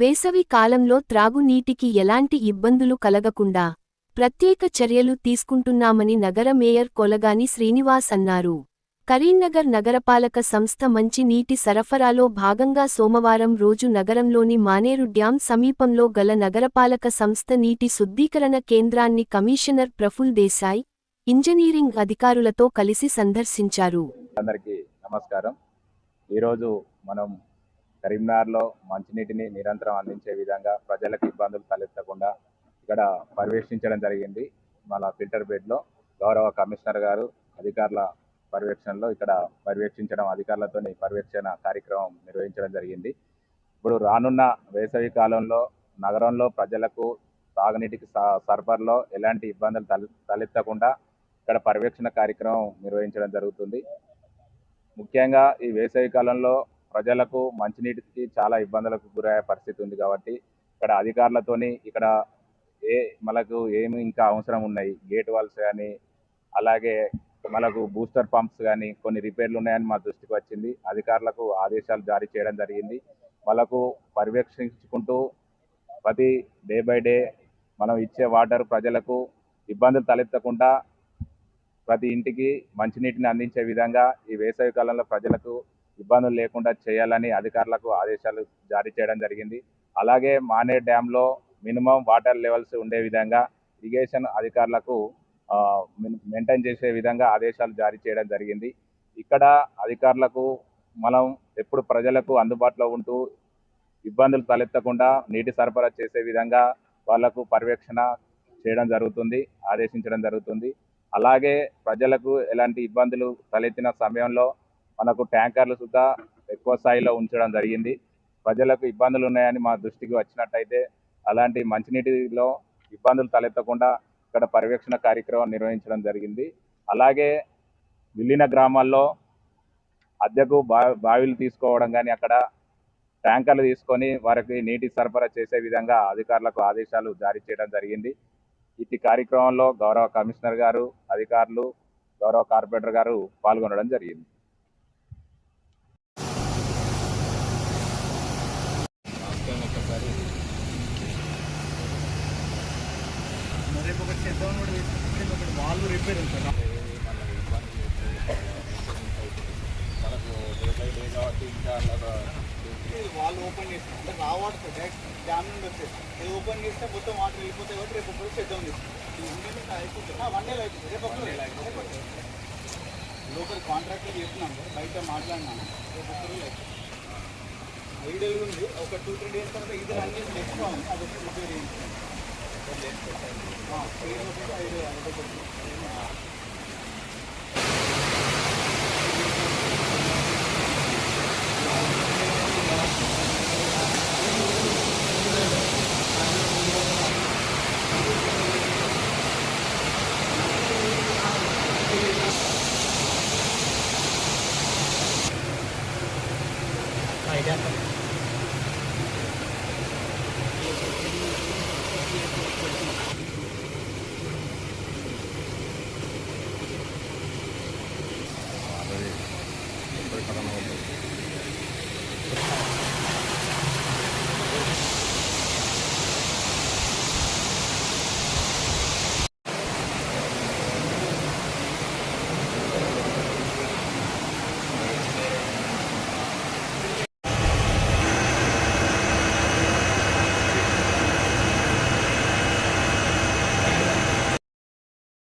వేసవి కాలంలో త్రాగునీటికి ఎలాంటి ఇబ్బందులు కలగకుండా ప్రత్యేక చర్యలు తీసుకుంటున్నామని నగర మేయర్ కొలగాని శ్రీనివాస్ అన్నారు. కరీంనగర్ నగరపాలక సంస్థ మంచి నీటి సరఫరాలో భాగంగా సోమవారం రోజు నగరంలోని మానేరు డ్యాం సమీపంలో గల నగరపాలక సంస్థ నీటి శుద్ధీకరణ కేంద్రాన్ని కమిషనర్ ప్రఫుల్ దేశాయ్, ఇంజనీరింగ్ అధికారులతో కలిసి సందర్శించారు. అందరికీ నమస్కారం. ఈరోజు మనం కరీంనగర్లో మంచినీటిని నిరంతరం అందించే విధంగా ప్రజలకు ఇబ్బందులు తలెత్తకుండా ఇక్కడ పర్యవేక్షించడం జరిగింది. మన ఫిల్టర్ బెడ్లో గౌరవ కమిషనర్ గారు అధికారుల పర్యవేక్షణలో ఇక్కడ పర్యవేక్షించడం, అధికారులతో పర్యవేక్షణ కార్యక్రమం నిర్వహించడం జరిగింది. ఇప్పుడు రానున్న వేసవి కాలంలో నగరంలో ప్రజలకు తాగునీటికి సరఫరాలో ఎలాంటి ఇబ్బందులు తలెత్తకుండా ఇక్కడ పర్యవేక్షణ కార్యక్రమం నిర్వహించడం జరుగుతుంది. ముఖ్యంగా ఈ వేసవి కాలంలో ప్రజలకు మంచినీటికి చాలా ఇబ్బందులకు గురయ్యే పరిస్థితి ఉంది కాబట్టి ఇక్కడ అధికారులతోని ఇక్కడ మనకు ఏమి ఇంకా అవసరం ఉన్నాయి, గేట్ వాల్స్ కానీ అలాగే మనకు బూస్టర్ పంప్స్ కానీ కొన్ని రిపేర్లు ఉన్నాయని మా దృష్టికి వచ్చింది. అధికారులకు ఆదేశాలు జారీ చేయడం జరిగింది. వాళ్ళకు పర్యవేక్షించుకుంటూ ప్రతి డే బై డే మనం ఇచ్చే వాటర్ ప్రజలకు ఇబ్బందులు తలెత్తకుండా ప్రతి ఇంటికి మంచినీటిని అందించే విధంగా ఈ వేసవి కాలంలో ప్రజలకు ఇబ్బందులు లేకుండా చేయాలని అధికారులకు ఆదేశాలు జారీ చేయడం జరిగింది. అలాగే మానేరు డ్యాంలో మినిమం వాటర్ లెవెల్స్ ఉండే విధంగా ఇరిగేషన్ అధికారులకు మెయింటైన్ చేసే విధంగా ఆదేశాలు జారీ చేయడం జరిగింది. ఇక్కడ అధికారులకు మనం ఎప్పుడు ప్రజలకు అందుబాటులో ఉంటూ ఇబ్బందులు తలెత్తకుండా నీటి సరఫరా చేసే విధంగా వాళ్లకు పర్యవేక్షణ చేయడం జరుగుతుంది, ఆదేశించడం జరుగుతుంది. అలాగే ప్రజలకు ఎలాంటి ఇబ్బందులు తలెత్తిన సమయంలో మనకు ట్యాంకర్లు సుద్ధా ఎక్కువ స్థాయిలో ఉంచడం జరిగింది. ప్రజలకు ఇబ్బందులు ఉన్నాయని మా దృష్టికి వచ్చినట్టయితే అలాంటి మంచినీటిలో ఇబ్బందులు తలెత్తకుండా ఇక్కడ పర్యవేక్షణ కార్యక్రమం నిర్వహించడం జరిగింది. అలాగే విలీన గ్రామాల్లో అద్దెకు బావిలు తీసుకోవడం కానీ అక్కడ ట్యాంకర్లు తీసుకొని వారికి నీటి సరఫరా చేసే విధంగా అధికారులకు ఆదేశాలు జారీ చేయడం జరిగింది. ఇటు కార్యక్రమంలో గౌరవ కమిషనర్ గారు, అధికారులు, గౌరవ కార్పొరేటర్ గారు పాల్గొనడం జరిగింది. వాళ్ళు రిపేర్ ఉంటారు మనకు డే బై డే కాబట్టి ఇంకా వాళ్ళు ఓపెన్ చేస్తారు అంటే రా వాటర్ డైరెక్ట్ డ్యామ్ నుండి వచ్చేసి ఇది ఓపెన్ చేస్తే మొత్తం వాటర్ వెళ్ళిపోతాయి కాబట్టి రేపు ఒకరు చేద్దాం చేస్తాం అయిపోతుంది. 1 day అయిపోతుంది, రేపు ఒకరు లోకల్ కాంట్రాక్టర్ చేస్తున్నాం, బయట మాట్లాడినాను, రేపు ఒకరు అయిపోతుంది. ఐడియల్ ఉంది. ఒక 2-3 days తర్వాత ఇది రన్ చేసి నెక్స్ట్ ఉంది, అది వచ్చి రిపేర్ చేయించాం.